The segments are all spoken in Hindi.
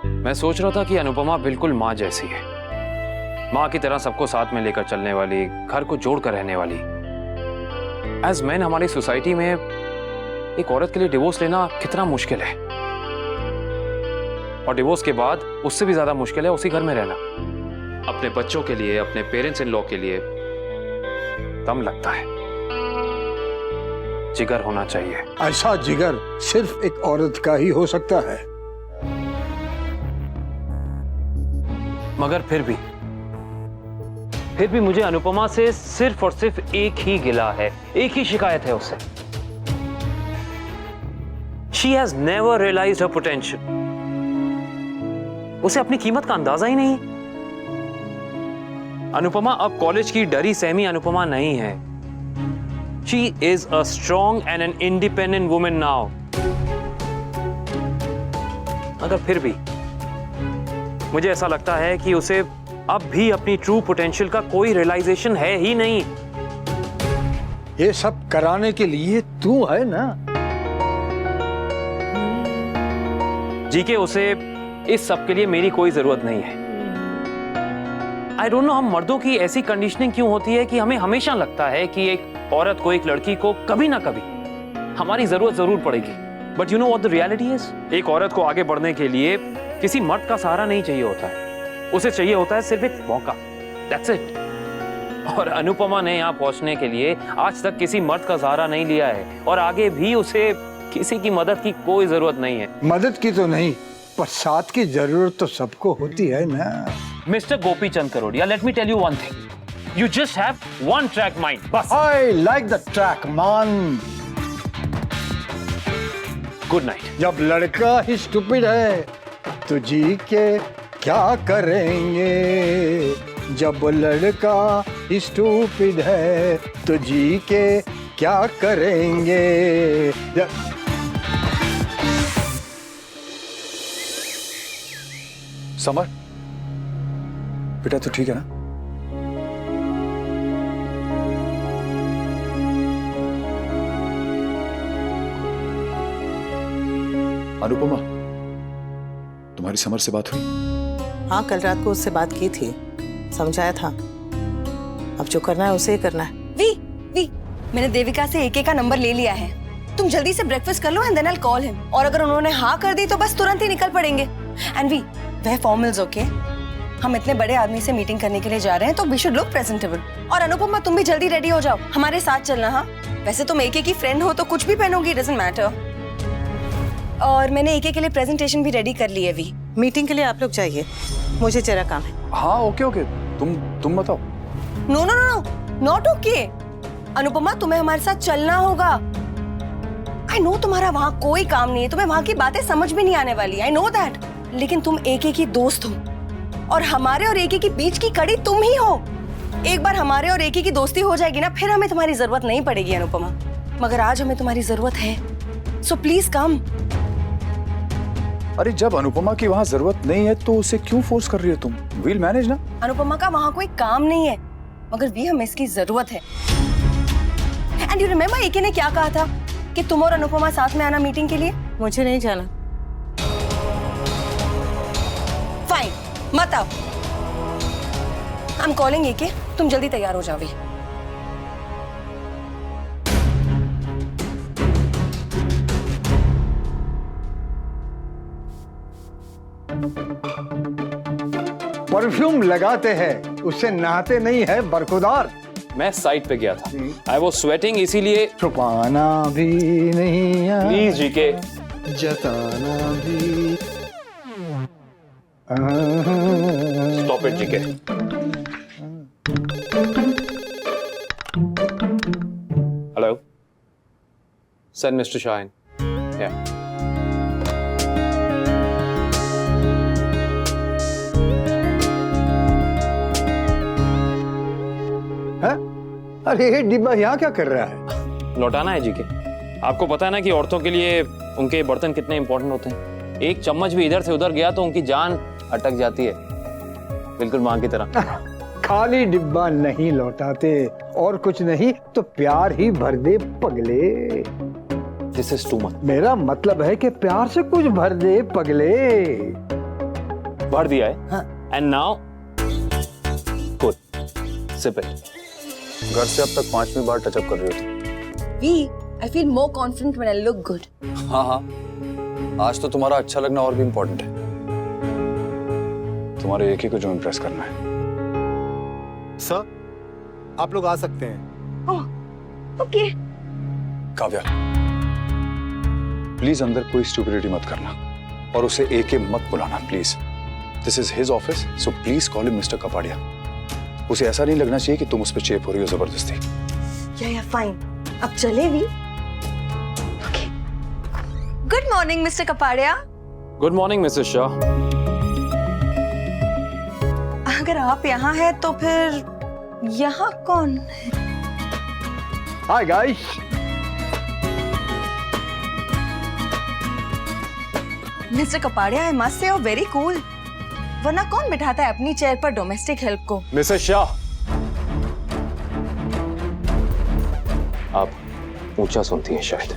मैं सोच रहा था कि अनुपमा बिल्कुल माँ जैसी है, माँ की तरह सबको साथ में लेकर चलने वाली, घर को जोड़कर रहने वाली। एज मैन हमारी सोसाइटी में एक औरत के लिए डिवोर्स लेना कितना मुश्किल है, और डिवोर्स के बाद उससे भी ज्यादा मुश्किल है उसी घर में रहना, अपने बच्चों के लिए, अपने पेरेंट्स इन लॉ के लिए। दम लगता है, जिगर होना चाहिए। ऐसा जिगर सिर्फ एक औरत का ही हो सकता है। मगर फिर भी मुझे अनुपमा से सिर्फ और सिर्फ एक ही गिला है, एक ही शिकायत है उससे। She has never realized her potential. उसे अपनी कीमत का अंदाजा ही नहीं। अनुपमा अब कॉलेज की डरी सहमी अनुपमा नहीं है। She is a strong and an independent woman now. मगर फिर भी मुझे ऐसा लगता है कि उसे अब भी अपनी ट्रू पोटेंशियल का कोई रियलाइजेशन है ही नहीं। ये सब कराने के लिए तू है ना। जीके उसे इस सब के लिए मेरी कोई जरूरत नहीं है। आई डोंट नो हम मर्दों की ऐसी कंडीशनिंग क्यों होती है कि हमें हमेशा लगता है कि एक औरत को, एक लड़की को कभी ना कभी हमारी जरूरत जरूर पड़ेगी। But you know what the reality is, एक औरत को आगे बढ़ने के लिए किसी मर्द का सहारा नहीं चाहिए होता है, उसे चाहिए होता है सिर्फ एक मौका। That's it. और अनुपमा ने यहाँ पहुंचने के लिए आज तक किसी मर्द का सहारा नहीं लिया है, और आगे भी उसे किसी की मदद की कोई जरूरत नहीं है। मदद की तो नहीं, पर साथ की जरूरत तो सबको होती है ना। Mister Gopi Chand Karodiya, let me tell you one thing, you just have one track mind, बस। I like the track man. Good night. जब लड़का ही स्टूपिड है तो जी के क्या करेंगे, जब लड़का ही स्टूपिड है तो जी के क्या करेंगे। समर, बेटा तो ठीक है ना? अनुपमा, तुम्हारी समर से बात हुई? हाँ, कल रात को उससे बात की थी, समझाया था। अब जो करना है उसे ही करना है। वी, मैंने देविका से एके का नंबर ले लिया है। तुम जल्दी से ब्रेकफास्ट कर लो and then I will call him. और अगर उन्होंने हाँ कर दी तो बस तुरंत ही निकल पड़ेंगे। एंड वी, वह फॉर्मल्स ओके। हम इतने बड़े आदमी से मीटिंग करने के लिए जा रहे हैं तो वी शुड लुक प्रेजेंटेबल। और अनुपमा, तुम भी जल्दी रेडी हो जाओ, हमारे साथ चलना। हाँ, वैसे तुम एके की फ्रेंड हो तो कुछ भी पहनोगी, डजंट मैटर। और मैंने एके के लिए प्रेजेंटेशन भी रेडी कर ली है। वी, मीटिंग के लिए आप लोग जाइए, मुझे जरा काम है। हाँ, ओके, तुम बताओ। No, not okay. अनुपमा, तुम्हें हमारे साथ चलना होगा। आई नो तुम्हारा वहाँ कोई काम नहीं है, तुम्हें वहाँ की बातें समझ भी नहीं आने वाली, आई नो दैट। लेकिन तुम एके की दोस्त हो, और हमारे और एके के बीच की कड़ी तुम ही हो। एक बार हमारे और एके की दोस्ती हो जाएगी ना, फिर हमें तुम्हारी जरूरत नहीं पड़ेगी अनुपमा। मगर आज हमें तुम्हारी जरूरत है, सो प्लीज कम। अरे जब अनुपमा की वहाँ जरूरत नहीं है तो उसे क्यों फोर्स कर रही हो तुम? वील मैनेज ना। अनुपमा का वहाँ कोई काम नहीं है, मगर भी हमें इसकी जरूरत है। एंड यू रिमेम्बर एके ने क्या कहा था कि तुम और अनुपमा साथ में आना मीटिंग के लिए? मुझे नहीं जाना। फाइन, मत आओ। आई एम कॉलिंग एके, तुम जल्दी तैयार हो जाओ। परफ्यूम लगाते हैं, उससे नहाते नहीं है बरखुदार। मैं साइट पे गया था, आई वाज स्वेटिंग, इसीलिए। छुपाना भी नहीं है, प्लीज जीके, जताना भी। Stop it GK. Hello, send mister shine. या अरे ये डिब्बा यहाँ क्या कर रहा है? लौटाना है जीके। आपको पता है ना कि औरतों के लिए उनके बर्तन कितने इंपॉर्टेंट होते हैं। एक चम्मच भी इधर से उधर गया तो उनकी जान अटक जाती है, बिल्कुल मां की तरह। खाली डिब्बा नहीं लौटाते, और कुछ नहीं तो प्यार ही भर दे पगले। This is too much. मेरा मतलब है कि प्यार से कुछ भर दे पगले। भर दिया है हाँ। And now good sip it. घर से अब तक 5वीं बार टचअप कर रही हो तुम। We I feel more confident when I look good. हाँ हाँ, आज तो तुम्हारा अच्छा लगना और भी इम्पोर्टेंट है। तुम्हारे एक ही को जो इम्प्रेस करना है। सर आप लोग आ सकते हैं। ओके। काव्या, प्लीज अंदर कोई स्टुपिडिटी मत करना और उसे एके मत बुलाना please. This is his office, so please call him mister Kapadia. उसे ऐसा नहीं लगना चाहिए कि तुम उस पर चेप हो रही हो जबरदस्ती। या फाइन, अब चले भी। Okay. Good morning Mr Kapadia. Good morning Mrs Shah. अगर आप यहाँ हैं तो फिर यहाँ कौन? Hi guys. Mr Kapadia, I must say you are very cool. वरना कौन बिठाता है अपनी चेयर पर डोमेस्टिक हेल्प को? मिसेस शाह, आप ऊंचा सुनती हैं शायद।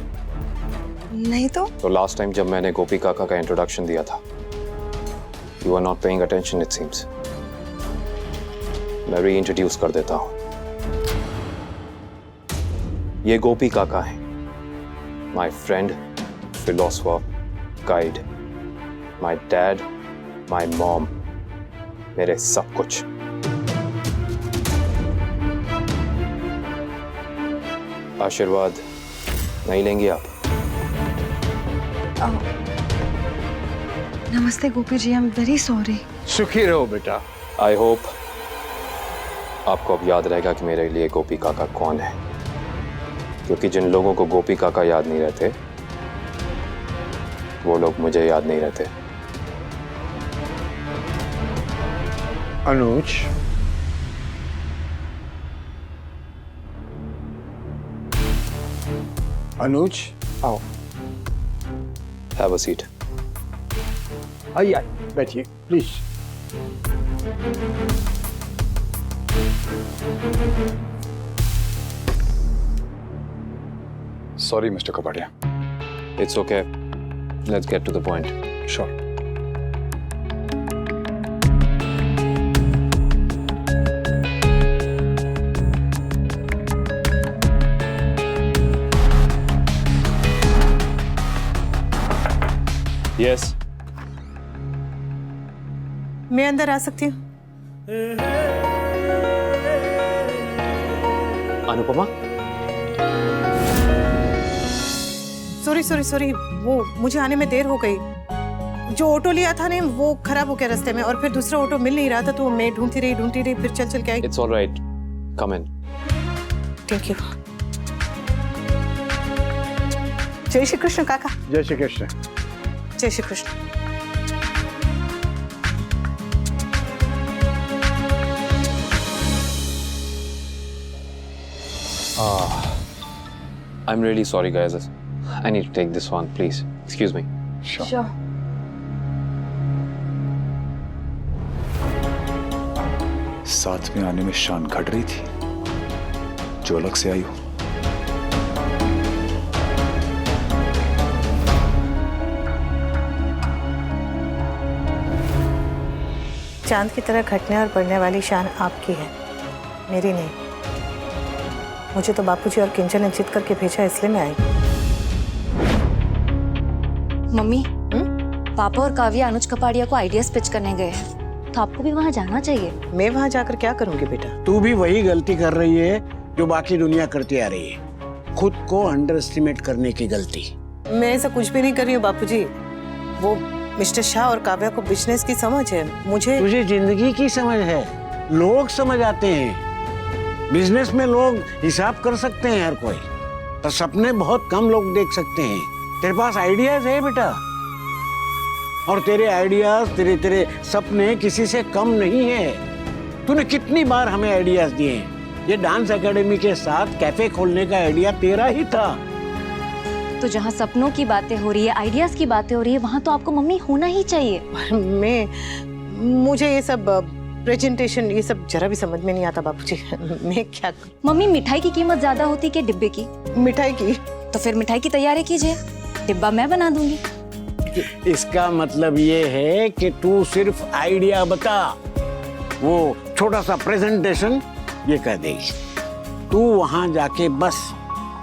नहीं तो लास्ट टाइम जब मैंने गोपी काका का इंट्रोडक्शन दिया था, you are not paying attention it seems. मैं री इंट्रोड्यूस कर देता हूं। ये गोपी काका हैं, my friend, philosopher, guide, my dad, my mom, मेरे सब कुछ। आशीर्वाद नहीं लेंगी आप? नमस्ते गोपी जी, आई एम वेरी सॉरी। सुखी रहो बेटा। आई होप आपको अब याद रहेगा कि मेरे लिए गोपी काका कौन है, क्योंकि जिन लोगों को गोपी काका याद नहीं रहते, वो लोग मुझे याद नहीं रहते। अनुज, अनुज आओ। Have a seat. आइए बैठिए please. Sorry Mr Kapadia. It's okay, let's get to the point. Sure. Yes, मैं अंदर आ सकती हूँ? अनुपमा। सॉरी, वो मुझे आने में देर हो गई। जो ऑटो लिया था ने वो खराब हो गया रास्ते में, और फिर दूसरा ऑटो मिल नहीं रहा था, तो मैं ढूंढती रही, फिर चल के आई। It's alright, come in. Thank you. जय श्री कृष्ण काका। जय श्री कृष्ण। जय Shri Krishna. I'm really sorry guys, I need to take this one, please excuse me. Sure. साथ में आने में शान घट रही थी, जो अलग से आई हो। चांद की तरह घटने और बढ़ने वाली शान आपकी है, मेरी नहीं। मुझे तो बापूजी और किंचन ने जिद करके भेजा, इसलिए मैं आई। मम्मी, पापा और काव्या अनुज कपाड़िया को आइडियाज पिच करने गए हैं, तो आपको भी वहाँ जाना चाहिए। मैं वहाँ जाकर क्या करूँगी बेटा? तू भी वही गलती कर रही है जो बाकी दुनिया करती आ रही है, खुद को अंडर एस्टिमेट करने की गलती। मैं ऐसा कुछ भी नहीं कर रही हूँ बापूजी। वो मिस्टर शाह और काव्या को बिजनेस की समझ है, मुझे। तुझे जिंदगी की समझ है, लोग समझ आते हैं। बिजनेस में लोग हिसाब कर सकते हैं हर कोई, पर सपने बहुत कम लोग देख सकते हैं। तेरे पास आइडियाज है बेटा, और तेरे आइडियाज, तेरे सपने किसी से कम नहीं है। तूने कितनी बार हमें आइडियाज दिए हैं। ये डांस एकेडमी के साथ कैफे खोलने का आइडिया तेरा ही था। तो जहाँ सपनों की बातें हो रही है, आइडियाज की बातें हो रही है, वहाँ तो आपको मम्मी होना ही चाहिए। मुझे ये सब प्रेजेंटेशन, ये सब जरा भी समझ में नहीं आता बापूजी। मैं क्या करूं? मम्मी, मिठाई की कीमत ज्यादा होती है कि डिब्बे की? मिठाई की? तो फिर मिठाई की तैयारी कीजिए, डिब्बा मैं बना दूंगी। इसका मतलब ये है कि तू सिर्फ आइडिया बता, वो छोटा सा प्रेजेंटेशन ये कर देगी। तू वहां जाके बस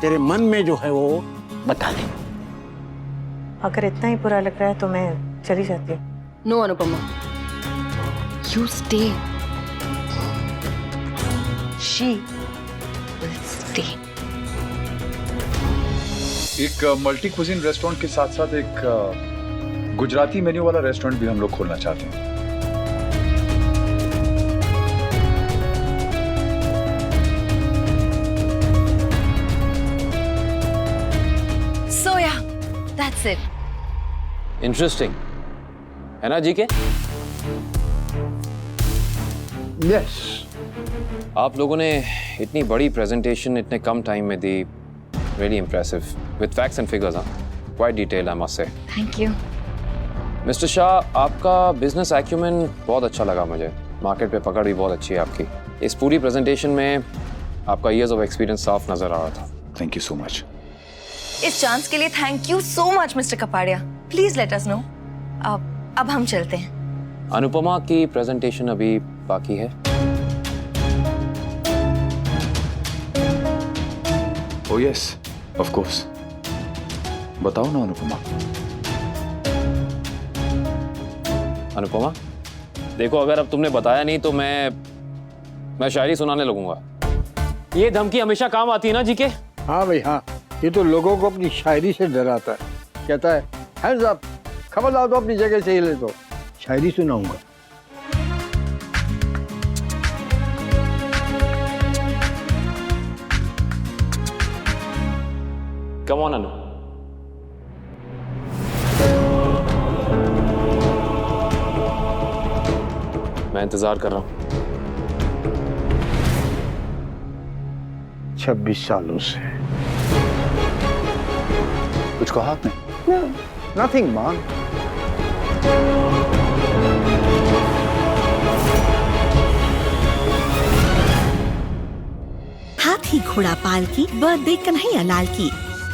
तेरे मन में जो है वो बता दे। अगर इतना ही बुरा लग रहा है तो मैं चली जाती हूँ। No Anupama, you stay, she will stay. एक मल्टी कुजिन रेस्टोरेंट के साथ साथ एक गुजराती मेन्यू वाला रेस्टोरेंट भी हम लोग खोलना चाहते हैं। so yeah, that's it. Interesting है ना जीके? यस, आप लोगों ने इतनी बड़ी प्रेजेंटेशन इतने कम टाइम में दी। Really impressive with facts and figures. Quite detail I must say. Thank you. Mister Shah, आपका बिजनेस एक्यूमेन बहुत अच्छा लगा मुझे। मार्केट पे पकड़ भी बहुत अच्छी है आपकी। इस पूरी प्रेजेंटेशन में आपका ईयर्स ऑफ एक्सपीरियंस साफ नजर आ रहा था। Thank you so much. इस चांस के लिए thank you so much mister Kapadia. Please let us know. अब हम चलते हैं। अनुपमा की प्रेजेंटेशन अभी बाकी है। Oh yes, of course. बताओ ना अनुपमा। अनुपमा, देखो अगर अब तुमने बताया नहीं तो मैं शायरी सुनाने लगूंगा। ये धमकी हमेशा काम आती है ना जीके? हाँ भाई हाँ, ये तो लोगों को अपनी शायरी से डराता है। कहता है हैंड्स अप, खबरदार तो अपनी जगह से हिले तो शायरी सुनाऊंगा। कम ऑन अनु। मैं इंतजार कर रहा हूं। 26 सालों से। कुछ कहा आपने? नथिंग मान। हाथी घोड़ा पाल की बर्थडे कन्हैया लाल की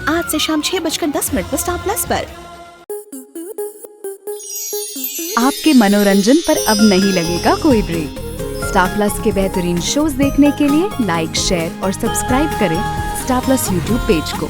आज से शाम 6:10 पर स्टार प्लस पर। आपके मनोरंजन पर अब नहीं लगेगा कोई ब्रेक। स्टार प्लस के बेहतरीन शोज देखने के लिए लाइक, शेयर और सब्सक्राइब करें स्टार प्लस यूट्यूब पेज को।